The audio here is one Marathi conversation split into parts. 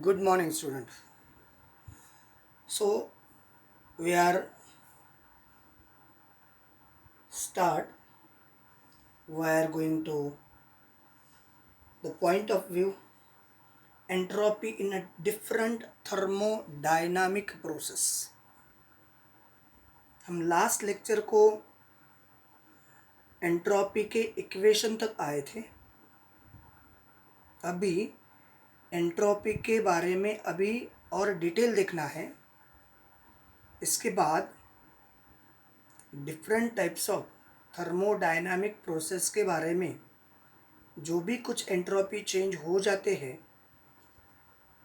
Good morning, student. So we are start. We are going to the point of view entropy in a different thermodynamic process. हम लास्ट लेक्चर को एंट्रोपी के इक्वेशन तक आए थे. अभी एंट्रोपी के बारे में अभी और डिटेल देखना है. इसके बाद different types of thermodynamic process के बारे में जो भी कुछ एंट्रोपी चेंज हो जाते हैं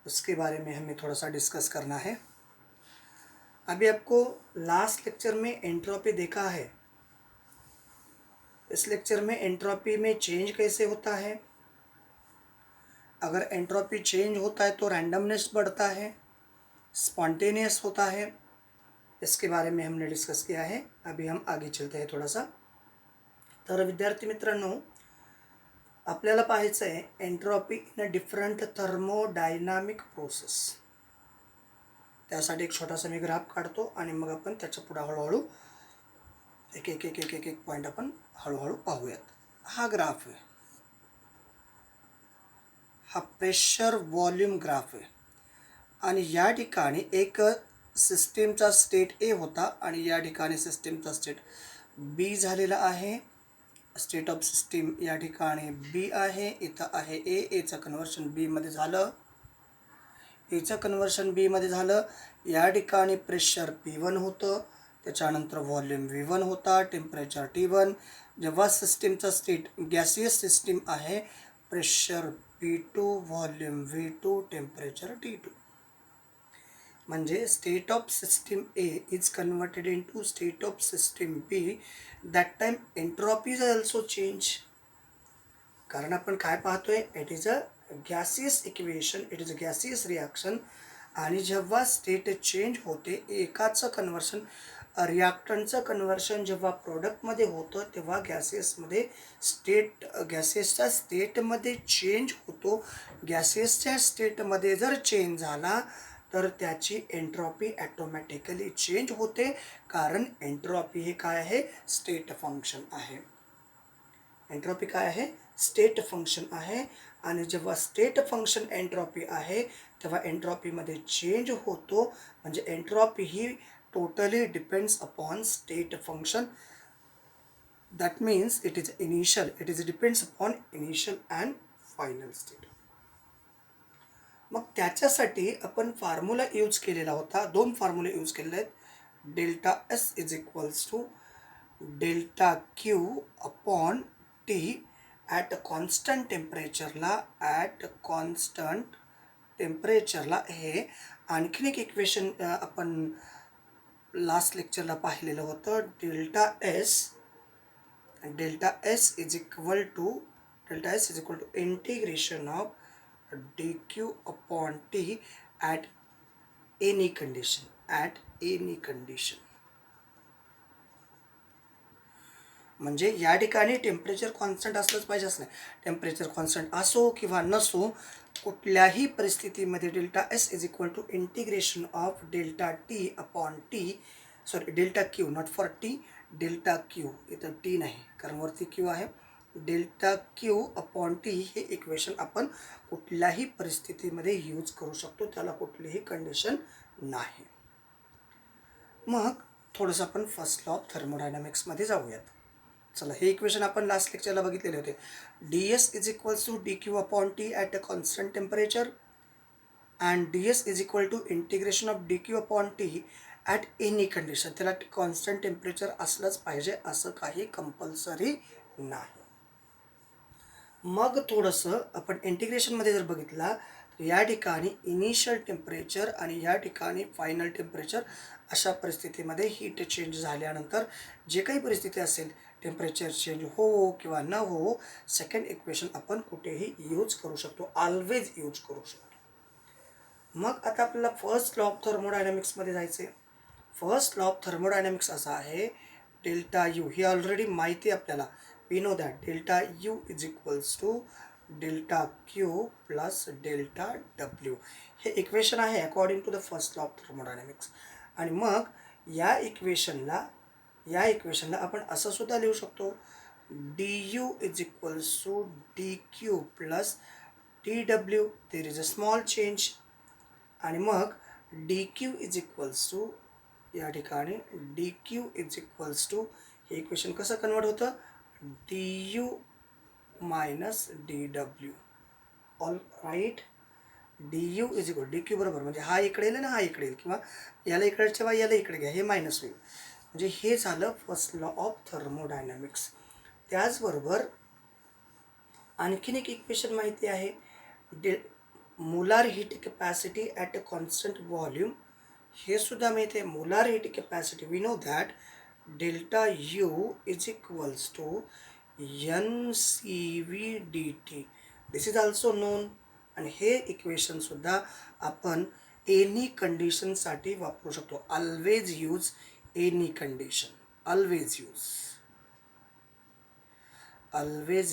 उसके बारे में हमें थोड़ा सा डिस्कस करना है. अभी आपको लास्ट लेक्चर में एंट्रोपी देखा है. इस लेक्चर में एंट्रोपी में चेंज कैसे होता है. अगर एंट्रोपी चेंज होता है तो रैंडमनेस बढ़ता है, स्पॉन्टेनियस होता है. इसके बारे में हमने डिस्कस किया है. अभी हम आगे चलते हैं थोड़ा सा. तर विद्यार्थी मित्रांनो, आपल्याला पाहायचं आहे entropy in a different thermodynamic process. त्यासाठी एक छोटासा मी ग्राफ काढतो आणि मग आपण त्याच्या पुढे हळूहळू एक एक एक एक एक एक पॉईंट आपण हळूहळू पाहूयात. हा ग्राफ आहे, हा प्रेशर वॉल्यूम ग्राफ आहे. आणि या ठिकाणी एक सिस्टीमचा स्टेट ए होता आणि या ठिकाणी सिस्टीमचा स्टेट बी झालेला आहे. स्टेट ऑफ सिस्टीम या ठिकाणी बी आहे, इथं आहे ए. एचं कन्वर्शन बीमध्ये झालं, एचं कन्वर्शन बीमध्ये झालं. या ठिकाणी प्रेशर P1 होतं, त्याच्यानंतर व्हॉल्यूम V1 होता, टेम्परेचर T1. जेव्हा सिस्टीमचा स्टेट गॅसियस सिस्टीम आहे, pressure P2, volume V2, temperature T2. म्हणजे state of system A is converted into state of system B. That time entropy is also change. कारण आपण काय पाहतोय, it is a gaseous equation, it is a gaseous reaction. आणि जेव्हा स्टेट चेंज होते, एकाचं कन्वर्शन रिॲक्टंटचं कन्वर्शन जेव्हा प्रोडक्टमध्ये होतं तेव्हा गॅसियसमध्ये गॅसियसच्या स्टेटमध्ये चेंज होतो. गॅसियसच्या स्टेटमध्ये जर चेंज झाला तर त्याची एंट्रोपी ॲटोमॅटिकली चेंज होते. कारण एंट्रोपी हे काय आहे, स्टेट फंक्शन आहे. एंट्रोपी काय आहे, स्टेट फंक्शन आहे. आणि जेव्हा स्टेट फंक्शन एंट्रोपी आहे तेव्हा एंट्रोपीमध्ये चेंज होतो. म्हणजे entropy he totally depends upon state function. That means it is depends upon initial and final state. मग त्याच्यासाठी आपण फॉर्म्युला यूज केलेला होता. दोन फॉर्म्युले यूज केलेले आहेत. Delta S is equals to delta Q upon T at constant टेम्परेचरला हे आणखीन एक इक्वेशन आपण लास्ट लेक्चरला पाहिलेलं होतं. Delta S is equal to integration of dq upon t at any condition. म्हणजे या ठिकाणी टेम्परेचर कॉन्स्टंट असलंच पाहिजे. असं नाही, टेम्परेचर कॉन्स्टंट असो किंवा नसो, कुठल्याही परिस्थितीमध्ये delta S is equal to integration of delta T upon T, delta Q, not for T, delta Q. इथं टी नाही कारण वरती क्यू आहे. डेल्टा क्यू अपॉन टी हे इक्वेशन आपण कुठल्याही परिस्थितीमध्ये यूज करू शकतो. त्याला कुठलीही कंडिशन नाही. मग थोडंसं आपण फर्स्ट लॉ ऑफ थर्मोडायनामिक्समध्ये जाऊयात. चला, हे इक्वेशन आपण लास्ट लेक्चरला बघितलेले होते. D S is equals to D Q upon T at a constant temperature and D S is equal to integration of D Q upon T at any condition. त्याला कॉन्स्टंट टेम्परेचर असलंच पाहिजे असं काही कंपल्सरी नाही. मग थोडंसं आपण इंटिग्रेशनमध्ये जर बघितला तर या ठिकाणी इनिशियल टेम्परेचर आणि या ठिकाणी फायनल टेम्परेचर, अशा परिस्थितीमध्ये हीट चेंज झाल्यानंतर जे काही परिस्थिती असेल, टेम्परेचर चेंज हो किंवा न हो, सेकंड इक्वेशन आपण कुठेही यूज करू शकतो, ऑलवेज यूज करू शकतो. मग आता आपल्याला फर्स्ट लॉ ऑफ थर्मोडायनामिक्समध्ये जायचं आहे. फर्स्ट लॉ ऑफ थर्मोडायनामिक्स असा आहे, डेल्टा यू, ही ऑलरेडी माहिती आहे आपल्याला. We know that delta U is equals to delta Q plus delta W. हे इक्वेशन आहे according to the first law of thermodynamics. आणि मग या इक्वेशनला आपण असं सुद्धा लिहू शकतो, D U is equals to D Q plus D W. There is a small change. आणि मग D Q is equals to, या ठिकाणी D Q is equals to, हे इक्वेशन कसं कन्वर्ट होतं, D U minus D W. All right. D U is equal D Q बरोबर म्हणजे हा इकडे येईल ना हा इकडे येईल, किंवा याला इकडे ठेवा याला इकडे घ्या, हे मायनस होईल. म्हणजे हे झालं फर्स्ट लॉ ऑफ थर्मोडायनॅमिक्स. त्याचबरोबर आणखीन एक इक्वेशन माहिती आहे, molar heat capacity at a constant volume. हे सुद्धा माहिती आहे, molar heat capacity we know that delta U is equals to N C V D T. This is also known. आणि हे इक्वेशनसुद्धा आपण एनी कंडिशनसाठी वापरू शकतो. Always use any condition. Always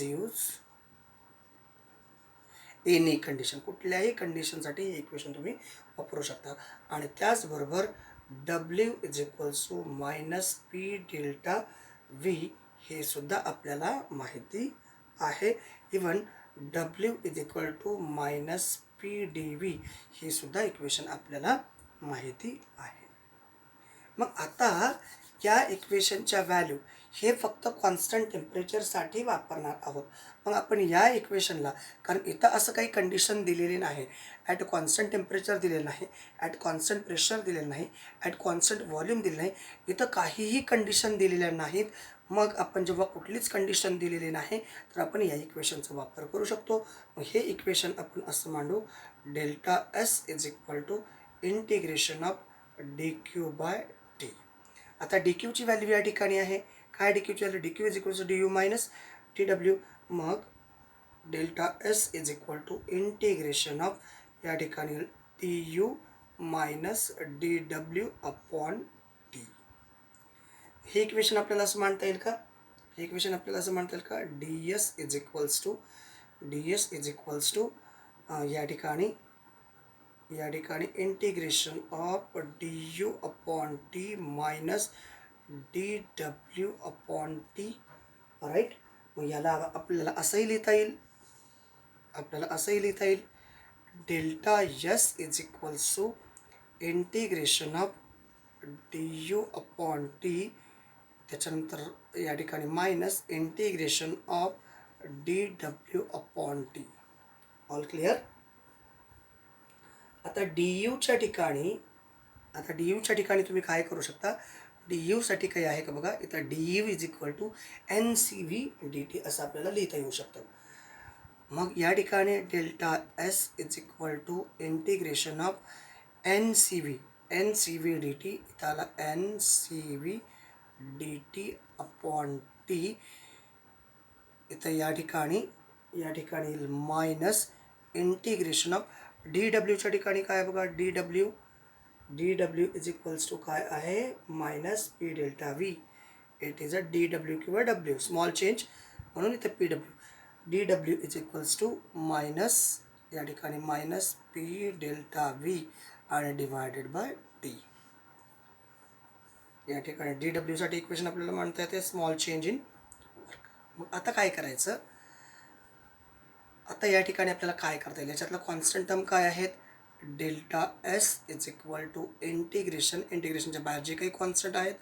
use any condition. कुठल्याही कंडिशनसाठी हे इक्वेशन तुम्ही वापरू शकता. आणि त्याचबरोबर W is equals to minus P delta V हे सुद्धा आपल्याला माहिती आहे. Even W is equal to minus P D V हे सुद्धा इक्वेशन आपल्याला माहिती आहे. मग आता या इक्वेशनच्या व्हॅल्यू हे फक्त कॉन्स्टंट टेम्परेचरसाठी वापरणार आहोत. मग आपण या इक्वेशनला, कारण इथं असं काही कंडिशन दिलेली नाही, ॲट कॉन्स्टंट टेम्परेचर दिलेलं नाही, ॲट कॉन्स्टंट प्रेशर दिलेलं नाही, ॲट कॉन्स्टंट व्हॉल्यूम दिलेलं नाही, इथं काहीही कंडिशन दिलेल्या नाहीत. मग आपण जेव्हा कुठलीच कंडिशन दिलेली नाही तर आपण या इक्वेशनचा वापर करू शकतो. मग हे इक्वेशन आपण असं मांडू, delta S is equal to integration of D Q by T. आता डी क्यूची व्हॅल्यू या ठिकाणी आहे, काय डी क्यूची value, D Q is equal to D U minus T W. मग delta S is equal to integration of, या ठिकाणी D U minus D W upon T. हे इक्वेशन आपल्याला असं मांडता येईल का, हे इक्वेशन आपल्याला असं मांडता येईल का, D S is equals to या ठिकाणी integration of D U upon T minus D W upon T. Right. मग याला आपल्याला असंही लिहिता येईल, delta S is equals to integration of D U upon T, त्याच्यानंतर या ठिकाणी minus integration of D W upon T. All clear. आता डी यूच्या ठिकाणी तुम्ही काय करू शकता, डी यूसाठी काही आहे का बघा, इथं D U is equal to N C V D T असं आपल्याला लिहिता येऊ शकतं. मग या ठिकाणी delta S is equal to integration of N C V D T, इथं आला N C V D T upon T. इथं या ठिकाणी मायनस इंटिग्रेशन ऑफ डी डब्ल्यूच्या ठिकाणी काय बघा, D W is equals to काय आहे, minus P delta V. It is a D W किंवा डब्ल्यू, स्मॉल चेंज म्हणून इथे P W. D W is equals to minus, या ठिकाणी मायनस पी डेल्टा व्ही आणि डिवायडेड बाय टी. या ठिकाणी डी डब्ल्यूसाठी इक्वेशन आपल्याला म्हणता येते स्मॉल चेंज इन. मग आता काय करायचं, आता या ठिकाणी आपल्याला काय करता येईल, याच्यातलं कॉन्स्टंट टर्म काय आहेत, delta S is equal to इंटिग्रेशनच्या बाहेर जे काही कॉन्स्टंट आहेत,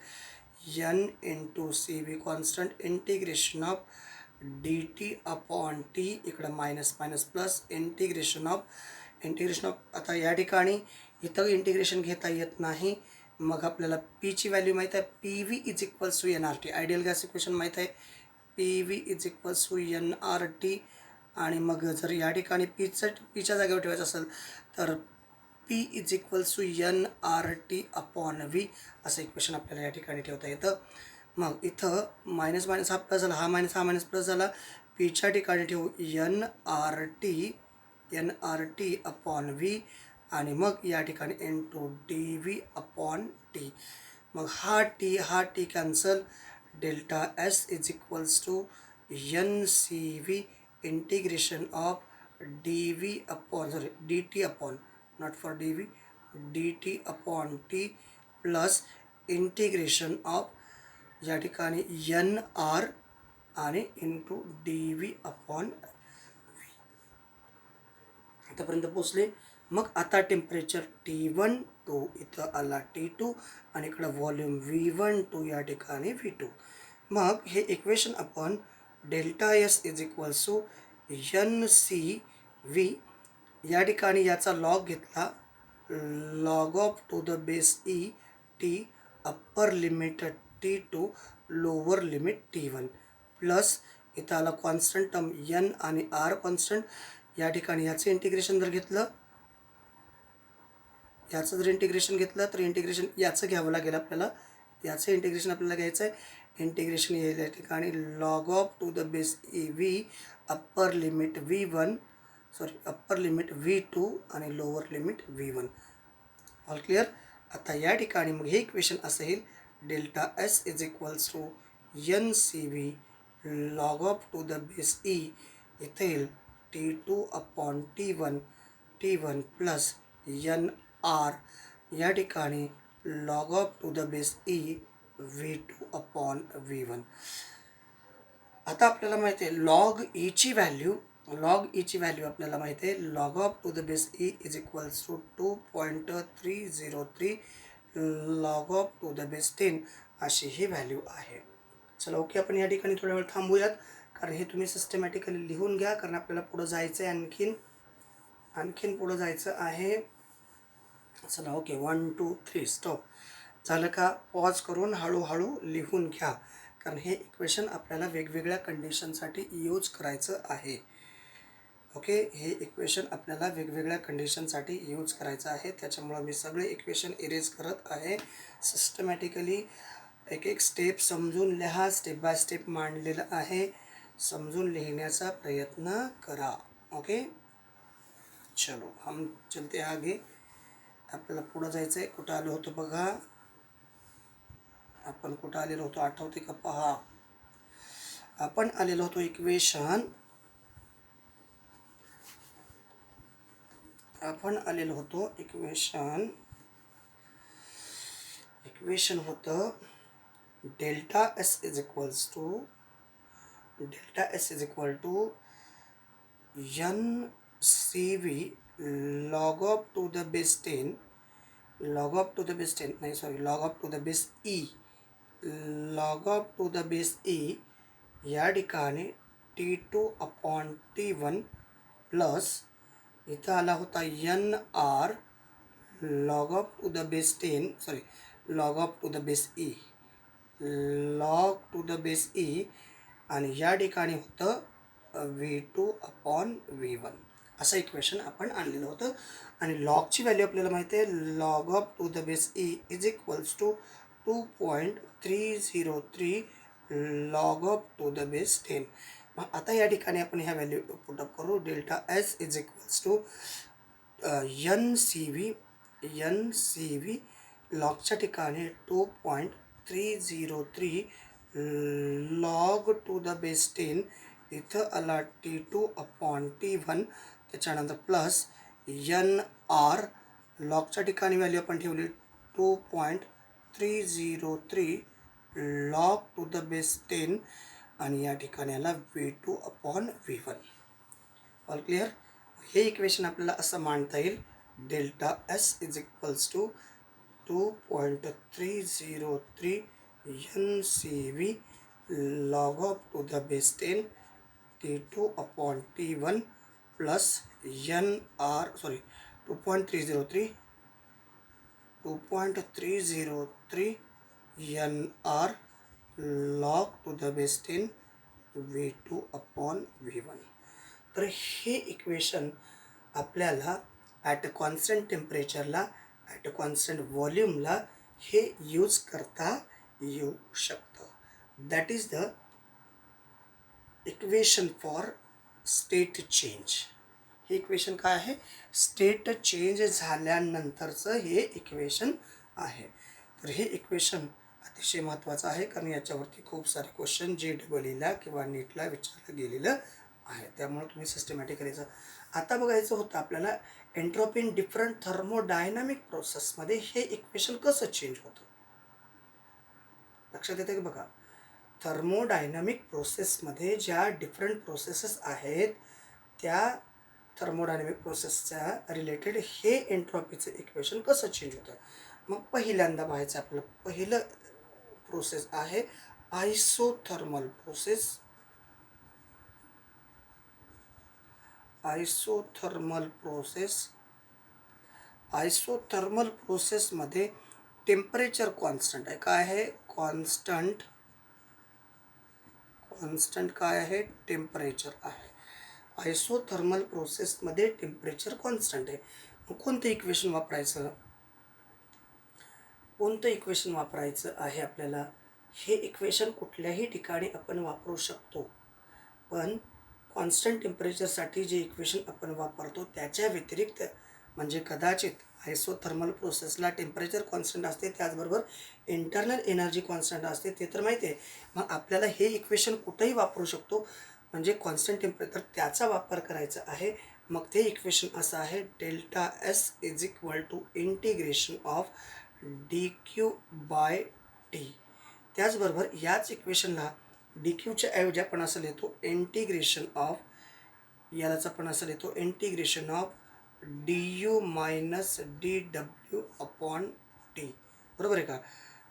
N into C V constant, integration of D T upon T, इकडं मायनस प्लस इंटिग्रेशन ऑफ. आता या ठिकाणी इथं इंटिग्रेशन घेता येत नाही. मग आपल्याला पीची व्हॅल्यू माहीत आहे, P V is equals to N R T, ideal gas equation माहीत आहे, P V is equals to N R T. आणि मग जर या ठिकाणी पीच्या जागेवर ठेवायचं असेल तर P is equals to N R T upon V असं इक्वेशन आपल्याला या ठिकाणी ठेवता येतं. मग इथं मायनस हा प्लस झाला, हा मायनस प्लस झाला, पीच्या ठिकाणी ठेवू N R T upon V आणि मग या ठिकाणी N to D V upon T. मग हा T cancel, delta S is equals to N C V integration of D V upon sorry D T upon not for D V D T upon T plus integration of या ठिकाणी एन आर आणि इंटू डी व्ही अपॉन आतापर्यंत पोचले. मग आता टेम्परेचर T1 टू इथं आला T2 आणि इकडं व्हॉल्यूम V1 टू या ठिकाणी V2. मग हे इक्वेशन आपण delta S is equals to N C V या ठिकाणी याचा लॉग घेतला log of to the base E T upper limit T2 lower limit T1 plus इथं आला कॉन्स्टंट टर्म एन आणि आर कॉन्स्टंट. या ठिकाणी याचं इंटिग्रेशन जर घेतलं याचं जर इंटिग्रेशन घेतलं तर इंटिग्रेशन याचं घ्यावं लागेल आपल्याला. याचं इंटिग्रेशन आपल्याला घ्यायचं आहे. इंटिग्रेशन येईल या ठिकाणी log of to the base e V upper limit V1 sorry upper limit V2 आणि lower limit V1. All clear. आता या ठिकाणी मग हे इक्वेशन असं येईल delta S is equals to N C V log of to the base e इथे येईल T2 upon T1 plus N R या ठिकाणी log of to the base e V2 upon V1. आता आपल्याला माहिती आहे लॉग ईची व्हॅल्यू आपल्याला माहिती आहे log of to the base E is equals to 2.303 log of to the base 10 अशी ही व्हॅल्यू आहे. चला ओके, आपण या ठिकाणी थोड्या वेळ थांबूयात कारण हे तुम्ही सिस्टमॅटिकली लिहून घ्या कारण आपल्याला पुढं जायचं आहे. आणखीन पुढं जायचं आहे. चला ओके 1 2 3 स्टॉप. झालं का? पॉज करून हळूहळू लिहून घ्या कारण हे इक्वेशन आपल्याला वेगवेगळ्या कंडिशनसाठी यूज करायचं आहे. ओके, हे इक्वेशन आपल्याला वेगवेगळ्या कंडिशनसाठी यूज करायचं आहे. त्याच्यामुळं मी सगळे इक्वेशन इरेज करत आहे. सिस्टमॅटिकली एक एक स्टेप समजून लिहा. स्टेप बाय स्टेप मांडलेलं आहे. समजून लिहिण्याचा प्रयत्न करा. ओके चलो हम चलते आगे. आपल्याला पुढं जायचं आहे. कुठं आलो होतो बघा. आपण कुठं आलेलो होतो आठवते का? पहा, आपण आलेलो होतो इक्वेशन होतं delta S is equal to N C V log of to the base 10 log of to the base e या ठिकाणी T2 अपॉन T1 प्लस इथं आला होता N R log of to the base 10 sorry log of to the base e आणि या ठिकाणी होतं V2 अपॉन V1 असं इक्वेशन आपण आणलेलं होतं. आणि लॉगची व्हॅल्यू आपल्याला माहिती आहे log of to the base E is equals to 2.303 log of to the base 10. मग आता या ठिकाणी आपण ह्या व्हॅल्यू पुटअप करू. Delta S is equals to N C V लॉगच्या ठिकाणी 2.303 लॉग टू द बेस 10 इथं आला T2 अपॉन T1 त्याच्यानंतर प्लस एन आर लॉगच्या ठिकाणी व्हॅल्यू आपण ठेवली 2.303 लॉग टू द बेस 10 आणि या ठिकाणी आला V2 upon V1. All clear. हे इक्वेशन आपल्याला असं मांडता येईल delta S is equals to 2.303 N C V log of to the base 10 T2 upon T1 plus N R sorry 2.303 N R log to the base 10 V2 upon V1. तर हे इक्वेशन आपल्याला ॲट अ कॉन्स्टंट टेम्परेचरला ॲट अ कॉन्स्टंट व्हॉल्यूमला हे यूज करता येऊ शकतं. That is the equation for state change. हे इक्वेशन काय आहे? स्टेट चेंज झाल्यानंतरचं हे इक्वेशन आहे. तर हे इक्वेशन अतिशय महत्त्वाचं आहे कारण याच्यावरती खूप सारे क्वेश्चन JEE किंवा नीटला विचारलं गेलेलं आहे, त्यामुळे तुम्ही सिस्टमॅटिकली जा. आता बघायचं होतं आपल्याला एंट्रोपी इन डिफरंट थर्मोडायनामिक प्रोसेसमध्ये हे इक्वेशन कसं चेंज होतं. लक्षात येते की बघा, थर्मोडायनामिक प्रोसेसमध्ये ज्या डिफरंट प्रोसेसेस आहेत त्या थर्मोडायनामिक प्रोसेसच्या रिलेटेड हे एंट्रॉपीचं इक्वेशन कसं चेंज होतं. मग पहिल्यांदा पाहायचं आपलं पहिलं प्रोसेस आहे आयसोथर्मल प्रोसेस. आयसोथर्मल प्रोसेसमध्ये टेम्परेचर कॉन्स्टंट आहे. काय आहे? कॉन्स्टंट काय आहे? टेम्परेचर आहे. आयसोथर्मल प्रोसेसमध्ये टेम्परेचर कॉन्स्टंट आहे. मग कोणतं इक्वेशन वापरायचं आहे आपल्याला? हे इक्वेशन कुठल्याही ठिकाणी आपण वापरू शकतो, पण कॉन्स्टंट टेम्परेचरसाठी जे इक्वेशन आपण वापरतो त्याच्या व्यतिरिक्त, म्हणजे कदाचित आयसोथर्मल प्रोसेसला टेम्परेचर कॉन्स्टंट असते, त्याचबरोबर इंटरनल एनर्जी कॉन्स्टंट असते, ते तर माहिती आहे. मग आपल्याला हे इक्वेशन कुठेही वापरू शकतो, म्हणजे कॉन्स्टंट टेम्परेचर त्याचा वापर करायचा आहे. मग ते इक्वेशन असं आहे, delta S is equal to integration of D Q by T. त्याचबरोबर याच इक्वेशनला डी क्यूच्या ऐवजी आपण असं लिहितो इंटिग्रेशन ऑफ, यालाच आपण असं लिहितो integration of D U minus D W upon T. बरोबर आहे का?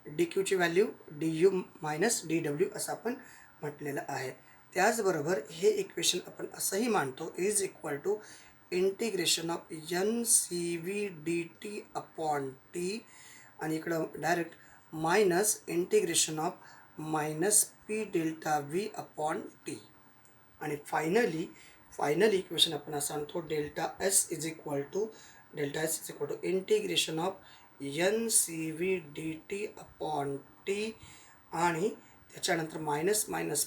डी क्यूची value D U minus D W असं आपण म्हटलेलं आहे. त्याचबरोबर हे इक्वेशन आपण असंही मांडतो is equal to integration of N C V D T upon T, आणि इकडं direct minus integration of minus P delta V upon T. आणि फायनली इक्वेशन आपण असं आणतो delta S is equal to integration of N C V D T upon T, आणि त्याच्यानंतर minus minus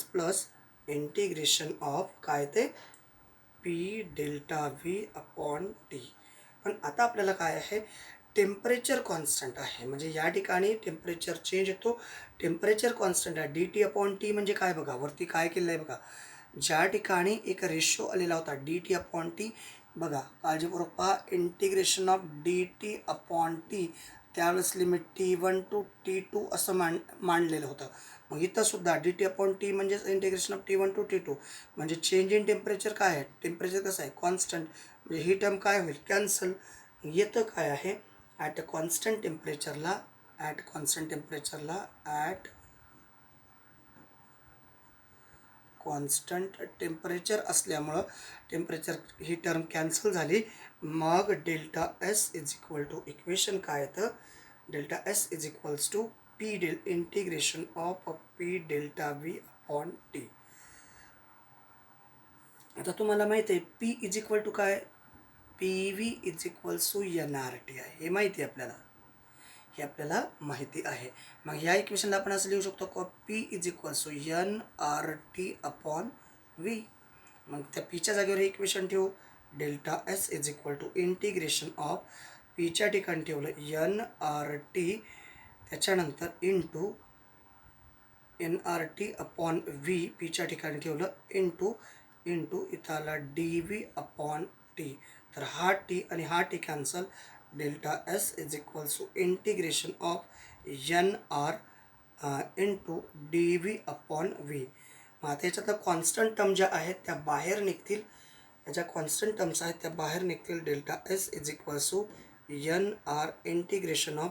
plus integration of काय ते P delta V upon T. पण आता आपल्याला काय आहे, टेम्परेचर कॉन्स्टंट आहे, म्हणजे या ठिकाणी टेम्परेचर चेंज होतो. टेम्परेचर कॉन्स्टंट आहे डी टी अपॉन टी, म्हणजे काय बघा वरती काय केलं आहे बघा, ज्या ठिकाणी एक रेशो आलेला होता डी टी अपॉन टी, बघा काळजीपूर्वक पहा, integration of D T upon T त्यावेळेस लिमिट T1 टू T2 असं मांडलेलं होतं. मग इथं सुद्धा डी टी अपॉन टी म्हणजेच integration of T1 to T2, म्हणजे चेंज इन टेम्परेचर काय आहे, टेम्परेचर कसं आहे कॉन्स्टंट, म्हणजे ही टर्म काय होईल कॅन्सल. येतं काय आहे, ॲट कॉन्स्टंट टेम्परेचरला कॉन्स्टंट टेम्परेचर असल्यामुळं टेम्परेचर ही टर्म कॅन्सल झाली. मग delta S is equal to equation काय येतं, delta S is equals to integration of P delta V upon T. आता तुम्हाला माहिती आहे पी इज इक्वल टू काय, P V is equals to N R T आहे, हे माहिती आहे आपल्याला, हे आपल्याला माहिती आहे. मग या इक्वेशनला आपण असं लिहू शकतो की P is equals to N R T upon V. मग त्या पीच्या जागेवर हे इक्वेशन ठेवू, delta S is equal to integration of पीच्या ठिकाणी ठेवलं एन आर टी, त्याच्यानंतर into N R T upon V, पीच्या ठिकाणी ठेवलं इंटू इथं आला डी व्ही अपॉन टी. तर हा टी आणि हा T cancel, delta S is equals to integration of N R into D V upon V. मग आता याच्यातल्या कॉन्स्टंट टर्म ज्या आहेत त्या बाहेर निघतील, ज्या कॉन्स्टंट टर्म्स आहेत त्या बाहेर निघतील. Delta S is equals to N R integration of,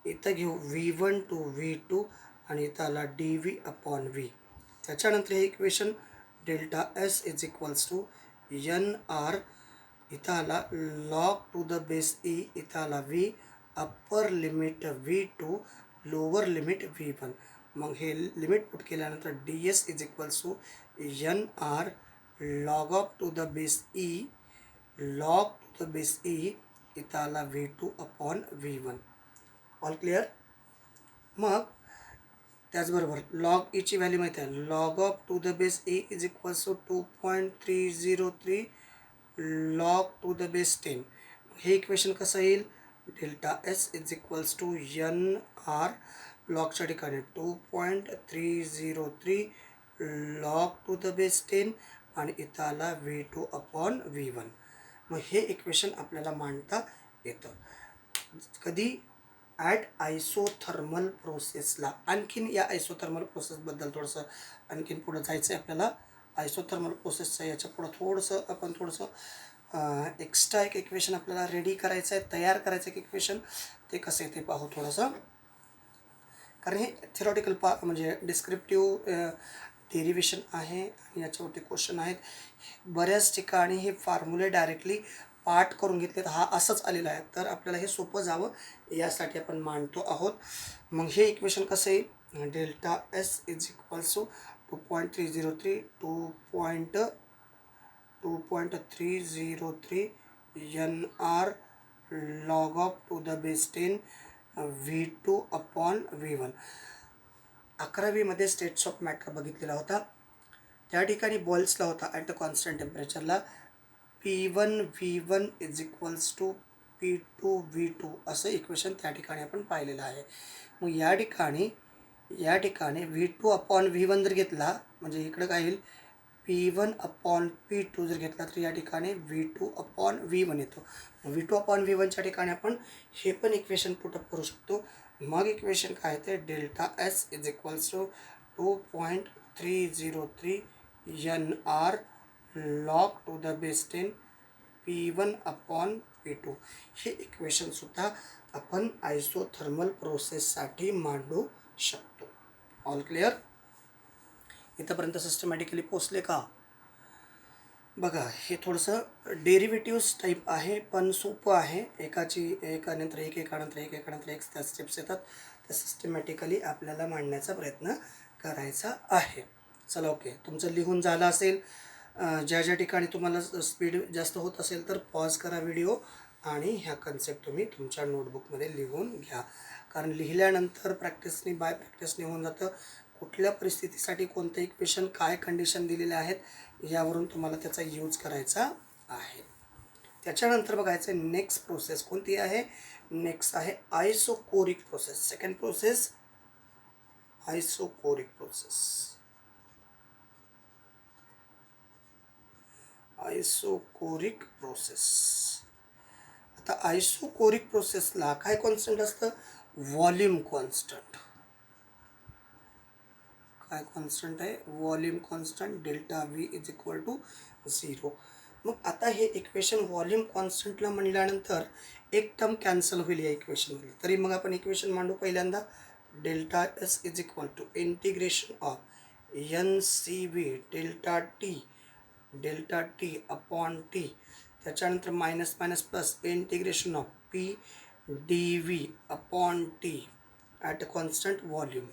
इथं घेऊ V1 टू V2 आणि इथं आला डी व्ही अपॉन व्ही. त्याच्यानंतर हे equation delta S is equals to N R, इथं आला log to the base E, इथं आला V, upper limit V2 lower limit V1. मग हे लिमिट पुट केल्यानंतर D S is equals to N R log of to the base E, इथं आला V2 upon V1. All clear. मग त्याचबरोबर लॉग ईची व्हॅल्यू माहिती आहे, log of to the base E is equals to 2.303 log to the base 10. हे इक्वेशन कसं येईल, delta S is equals to N R लॉगच्या ठिकाणी 2.303 लॉग टू द बेस 10 आणि इथं आला V2/V1. मग हे इक्वेशन आपल्याला मांडता येतं. कधी ॲट आयसोथर्मल प्रोसेसला. आणखीन या आयसोथर्मल प्रोसेसबद्दल थोडंसं आणखीन पुढं जायचं आहे आपल्याला. आयसोथर्मल प्रोसेसचं याच्या पुढं थोडंसं एक्स्ट्रा एक इक्वेशन आपल्याला रेडी करायचं आहे, तयार करायचं एक इक्वेशन. ते कसं आहे ते पाहू थोडंसं. कारण हे थिरॉटिकल म्हणजे डिस्क्रिप्टिव्ह डेरिव्हेशन आहे आणि याच्यावरती क्वेश्चन आहेत. बऱ्याच ठिकाणी हे फॉर्म्युले डायरेक्टली पाठ करून घेतलेत. हा असंच आलेला आहे, तर आपल्याला हे सोपं जावं यासाठी आपण मांडतो आहोत. मग हे इक्वेशन कसं आहे, delta S is equals to 2.303 2.303 NR log of to the base 10 V2/V1. 11वीमध्ये स्टेट्स ऑफ मॅटर बघितलेला होता. त्या ठिकाणी बॉल्सला होता ॲट अ कॉन्स्टंट टेम्परेचरला P1V1 is equals to P2V2 असं इक्वेशन त्या ठिकाणी आपण पाहिलेलं आहे. मग या ठिकाणी V2/V1 जर घेतला म्हणजे इकडं काय येईल P1/P2 जर घेतला तर या ठिकाणी V2/V1 येतो. V2/V1च्या ठिकाणी आपण हे पण इक्वेशन पुटअप करू शकतो. मग इक्वेशन काय ते delta S is equals to 2.303 NR log to the base 10 P1/P2. हे इक्वेशनसुद्धा आपण आयसोथर्मल प्रोसेससाठी मांडू शकतो. All clear? इथंपर्यंत सिस्टमॅटिकली पोचले का? बघा हे थोडंसं डेरिव्हेटिव्स टाईप आहे पण सोपं आहे. एकानंतर एक त्या स्टेप्स येतात. त्या सिस्टमॅटिकली आपल्याला मांडण्याचा प्रयत्न करायचा आहे. चला ओके, तुमचं लिहून झालं असेल. ज्या ठिकाणी तुम्हाला स्पीड जास्त होत असेल तर पॉज करा व्हिडिओ आणि ह्या कन्सेप्ट तुम्ही तुमच्या नोटबुकमध्ये लिहून घ्या. कारण लिहिल्यानंतर बाय प्रॅक्टिसने होऊन जातं. कुठल्या परिस्थितीसाठी कोणतं इक्वेशन काय कंडिशन दिलेले आहेत यावरून तुम्हाला त्याचा यूज करायचा आहे. त्याच्यानंतर बघायचं नेक्स्ट प्रोसेस कोणती आहे. नेक्स्ट आहे isochoric process. Second process isochoric process. Isochoric process. आता आयसोकोरिक प्रोसेसला काय कॉन्स्टंट असतं, व्हॉल्यूम कॉन्स्टंट. काय कॉन्स्टंट आहे, volume constant delta V is equal to 0. मग आता हे इक्वेशन व्हॉल्यूम कॉन्स्टंटला म्हणल्यानंतर एक टर्म कॅन्सल होईल या इक्वेशनमध्ये. तरी मग आपण इक्वेशन मांडू पहिल्यांदा. Delta S is equal to integration of NCV delta T upon T. त्याच्यानंतर minus minus plus integration of P dV upon T at a constant volume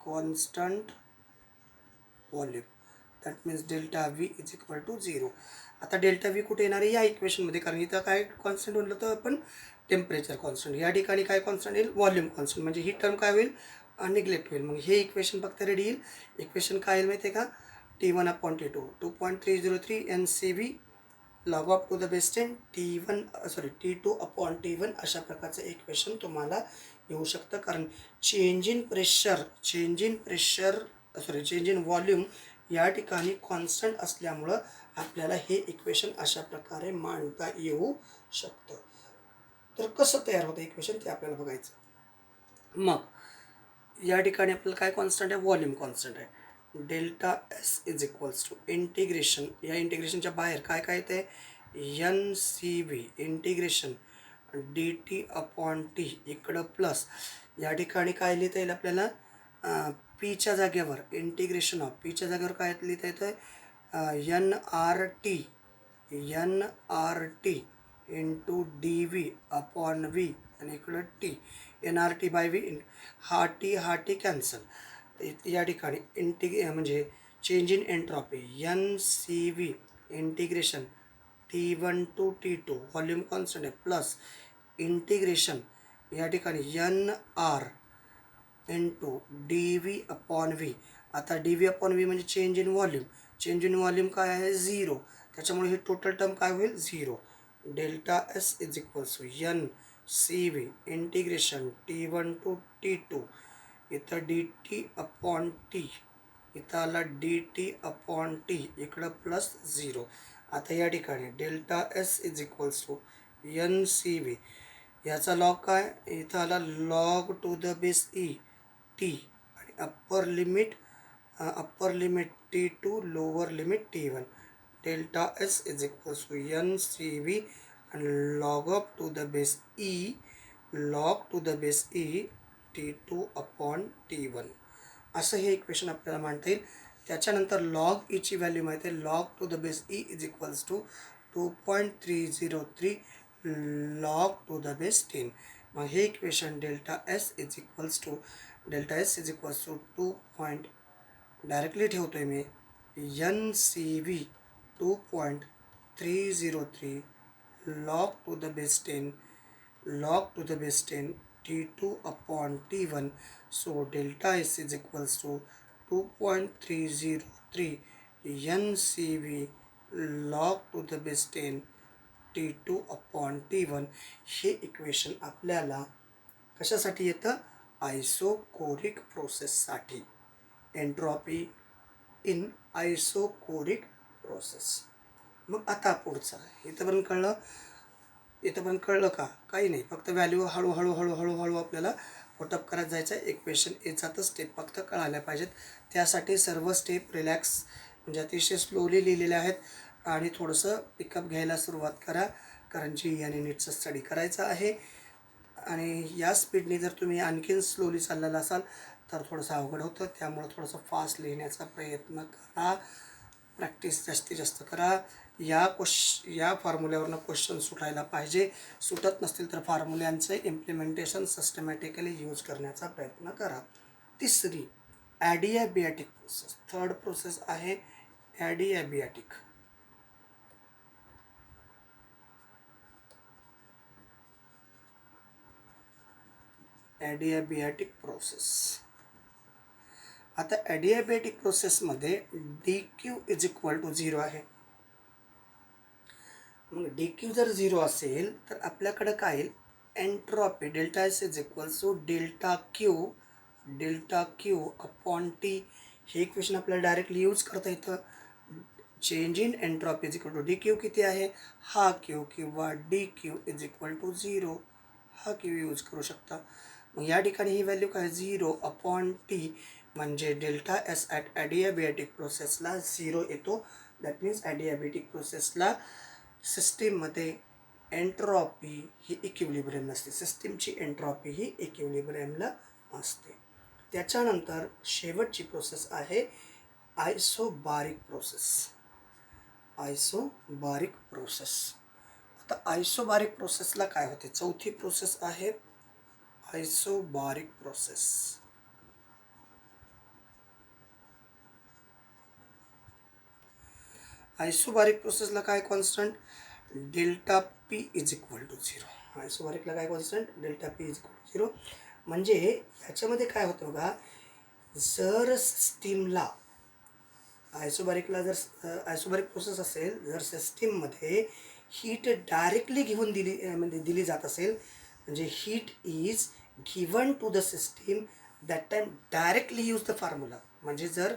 constant volume. That means delta V is equal to 0. आता डेल्टा व्ही कुठे येणार आहे या इक्वेशनमध्ये, कारण इथं काय कॉन्स्टंट म्हटलं तर आपण टेम्परेचर कॉन्स्टंट. या ठिकाणी काय कॉन्स्टंट येईल, व्हॉल्यूम कॉन्स्टंट. म्हणजे ही टर्म काय होईल, निग्लेक्ट होईल. मग हे इक्वेशन फक्त रेडी येईल. इक्वेशन काय येईल माहिती आहे का, T1/T2 2.303 NCV log of to the base 10 T2/T1 अशा प्रकारचं इक्वेशन तुम्हाला येऊ शकतं. कारण चेंज इन व्हॉल्यूम या ठिकाणी कॉन्स्टंट असल्यामुळं आपल्याला हे इक्वेशन अशा प्रकारे मांडता येऊ शकतं. तर कसं तयार होतं इक्वेशन ते आपल्याला बघायचं. मग या ठिकाणी आपल्याला काय कॉन्स्टंट आहे, व्हॉल्यूम कॉन्स्टंट आहे. Delta S is equals to integration, या इंटिग्रेशनच्या बाहेर काय काय येते, NCV इंटिग्रेशन DT/T इकडं प्लस. या ठिकाणी काय लिहिता येईल आपल्याला, पीच्या जागेवर इंटिग्रेशन ऑफ पीच्या जागेवर काय लिहिता येतं, NRT इंटू DV/V आणि इकडं टी. NRT/V. हा टी कॅन्सल. या ठिकाणी म्हणजे change in entropy NCV integration T1 to T2 volume constant आहे प्लस इंटिग्रेशन या ठिकाणी NR इंटू DV/V. आता DV/V म्हणजे चेंज इन व्हॉल्यूम काय आहे, 0. त्याच्यामुळे ही टोटल टर्म काय होईल, 0. Delta S is equals to NCV integration T1 to T2 इथं डी टी अपॉन टी, इथं आला डी टी अपॉन टी, इकडं प्लस 0. आता या ठिकाणी delta S is equals to N C V. याचा लॉग काय, इथं आला log to the base E T आणि upper limit T2, lower limit T1. Delta S is equals to N C V आणि log of to the base E, T2 upon T1. असं हे इक्वेशन आपल्याला मांडता येईल. त्याच्यानंतर लॉग ईची व्हॅल्यू माहिती आहे, log to the base E is equals to 2.303 log to the base 10. मग हे equation delta S is equals to 2 directly ठेवतो आहे मी, N C V 2.303 log to the base 10 T2 upon T1. So delta S is equals to 2.303 NCV log to the base 10 T2 upon T1. हे इक्वेशन आपल्याला कशासाठी येतं, आयसोकोरिक प्रोसेससाठी, एंट्रॉपी इन आयसोकोरिक प्रोसेस. मग आता पुढचं इथंपर्यंत कळलं का, काही नाही, फक्त व्हॅल्यू हळूहळू आपल्याला पुटअप करत जायचं आहे. इक्वेशन एचा तर स्टेप फक्त कळायला पाहिजेत. त्यासाठी सर्व स्टेप रिलॅक्स म्हणजे अतिशय स्लोली लिहिलेले आहेत आणि थोडंसं पिकअप घ्यायला सुरुवात करा, कारण जी आणि नीटचं स्टडी करायचं आहे. आणि या स्पीडने जर तुम्ही आणखीन स्लोली चाललेला असाल तर थोडंसं अवघड होतं. त्यामुळं थोडंसं फास्ट लिहिण्याचा प्रयत्न करा, प्रॅक्टिस जास्तीत जास्त करा. या फॉर्म्युल्यावरनं क्वेश्चन सुटायला पाहिजे. सुटत नसतील तर फॉर्म्युल्यांचे इम्प्लिमेंटेशन सिस्टमॅटिकली यूज करण्याचा प्रयत्न करा. तिसरी ॲडियाबॅटिक प्रोसेस. थर्ड प्रोसेस आहे ॲडियाबॅटिक. Adiabatic process. आता ॲडियाबॅटिक प्रोसेसमध्ये D Q is equal to 0 आहे. मग डी क्यू जर 0 असेल तर आपल्याकडं काय येईल, entropy delta S is equals to delta Q upon T. हे इक्वेशन आपल्याला डायरेक्टली यूज करता येतं. Change in entropy is equal to D Q किती आहे, हा क्यू किंवा D Q is equal to 0, हा क्यू यूज करू शकता. मग या ठिकाणी ही व्हॅल्यू काय, 0 अपॉन टी, म्हणजे डेल्टा एस ॲट ॲडियाबॅटिक प्रोसेसला 0 येतो. दॅट मीन्स ॲडियाबॅटिक प्रोसेसला सिस्टीममध्ये एंट्रॉपी ही इक्विलिब्रियम नसते, सिस्टीमची एंट्रॉपी ही इक्विलिब्रियमला असते. त्याच्यानंतर शेवटची प्रोसेस आहे आयसोबारिक प्रोसेस. आता आयसोबारिक प्रोसेसला काय होते, चौथी प्रोसेस आहे आयसोबारिक प्रोसेस. आयसोबारिक प्रोसेसला काय constant, delta P is equal to 0. आयसोबारिकला काय constant, delta P is equal to 0. म्हणजे ह्याच्यामध्ये काय होतं बघा, जर सिस्टीमला आयसोबारिक प्रोसेस असेल, जर सिस्टीममध्ये हीट डायरेक्टली घेऊन दिली जात असेल, म्हणजे heat is given to the system, that time directly use the formula. म्हणजे जर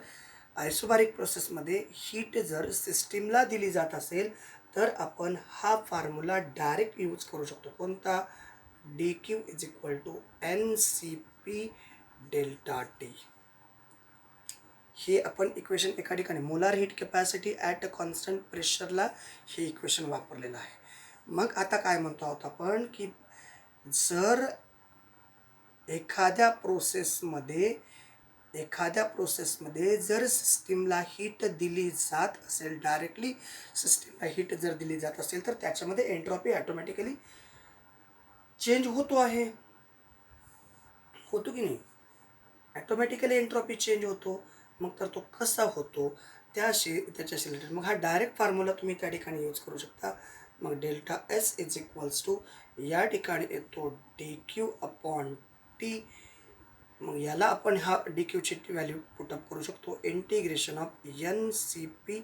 आयसोबारिक प्रोसेसमध्ये हीट जर सिस्टीमला दिली जात असेल तर आपण हा फॉर्म्युला डायरेक्ट यूज करू शकतो. कोणता, D Q is equal to N C P delta T. हे आपण इक्वेशन एका ठिकाणी molar heat capacity at a constant प्रेशरला हे इक्वेशन वापरलेलं आहे. मग आता काय म्हणतो आहोत आपण, की जर एखाद्या प्रोसेसमध्ये जर सिस्टीमला हीट दिली जात असेल, डायरेक्टली सिस्टीमला हीट जर दिली जात असेल तर त्याच्यामध्ये एंट्रॉपी ऑटोमॅटिकली चेंज होतो की नाही, ऑटोमॅटिकली एंट्रॉपी चेंज होतो. मग तर तो कसा होतो त्याच्याशी रिलेटेड मग हा डायरेक्ट फॉर्म्युला तुम्ही त्या ठिकाणी यूज करू शकता. मग delta S is equals to या ठिकाणी येतो डी क्यू अपॉन टी. मग याला आपण हा डी क्यूची व्हॅल्यू पुटअप करू शकतो, integration of N C P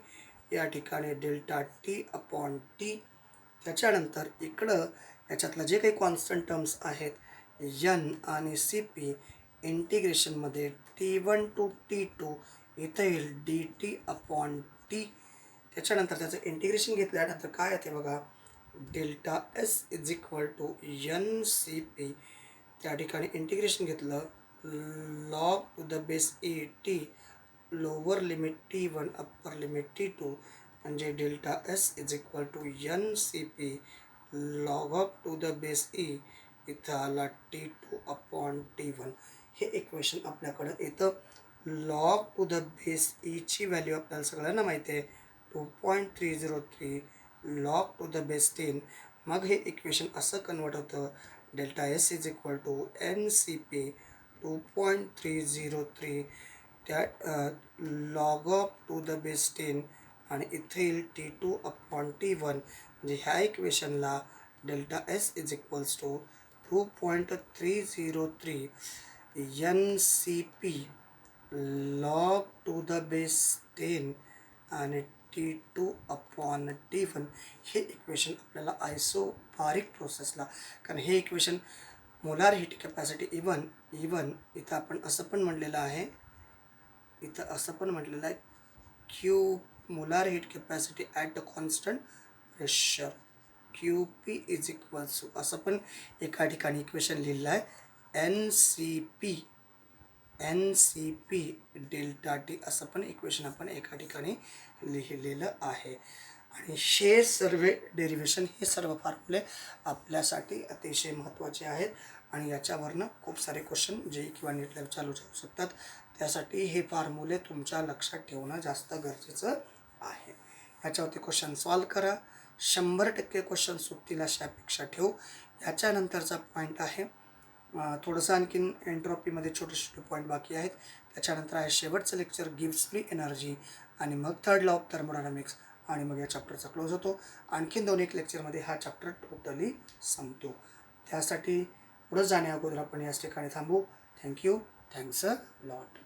या ठिकाणी डेल्टा टी अपॉन टी. त्याच्यानंतर इकडं याच्यातलं जे काही कॉन्स्टंट टर्म्स आहेत एन आणि सी पी, इंटिग्रेशनमध्ये T1 to T2 इथं येईल dt/t. त्याच्यानंतर त्याचं इंटिग्रेशन घेतल्यानंतर काय येते बघा, delta S is equal to N C P. त्या ठिकाणी इंटिग्रेशन घेतलं log to the base A T, lower limit T1 upper limit T2, म्हणजे delta S is equal to N C P log of to the base E, इथं आला T2/T1. हे इक्वेशन आपल्याकडं येतं. लॉग टू द बेस ईची व्हॅल्यू आपल्याला सगळ्यांना माहिती आहे 2.303 लॉग टू द बेस 10. मग हे इक्वेशन असं कन्वर्ट होतं, delta S is equal to N C P 2.303 त्यात log of to the base 10 आणि इथे येईल T2/T1. म्हणजे ह्या इक्वेशनला delta S is equals to 2.303 N C P log to the base 10 आणि T2/T1. हे इक्वेशन आपल्याला आयसोबारिक प्रोसेसला, कारण हे equation molar heat capacity even इथं आपण असं पण म्हटलेलं आहे, Q molar heat capacity at the constant pressure QP is equals to, असं पण एका ठिकाणी इक्वेशन लिहिलं आहे N C P delta T, असं पण इक्वेशन आपण एका ठिकाणी लिहिलेलं आहे. आणि हे सर्व डेरिव्हेशन, हे सर्व फॉर्म्युले आपल्यासाठी अतिशय महत्त्वाचे आहेत आणि याच्यावरनं खूप सारे क्वेश्चन जे किंवा नीटला चालू जाऊ शकतात. त्यासाठी हे फॉर्म्युले तुमच्या लक्षात ठेवणं जास्त गरजेचं आहे. ह्याच्यावरती क्वेश्चन सॉल्व करा, 100% क्वेश्चन सुटतील अशी अपेक्षा ठेवू. याच्यानंतरचा पॉईंट आहे थोडंसं आणखीन एंट्रॉपीमध्ये छोटे छोटे पॉईंट बाकी आहेत. त्याच्यानंतर आहे शेवटचं लेक्चर गिव्स फ्री एनर्जी, आणि मग थर्ड लॉ ऑफ थर्मोडायनॅमिक्स, आणि मग या चॅप्टरचा क्लोज होतो. आणखीन 2-1 लेक्चरमध्ये हा चॅप्टर टोटली संपतो. त्यासाठी पुढं जाण्या अगोदर आपण याच ठिकाणी थांबू. थँक्यू. Thanks a lot.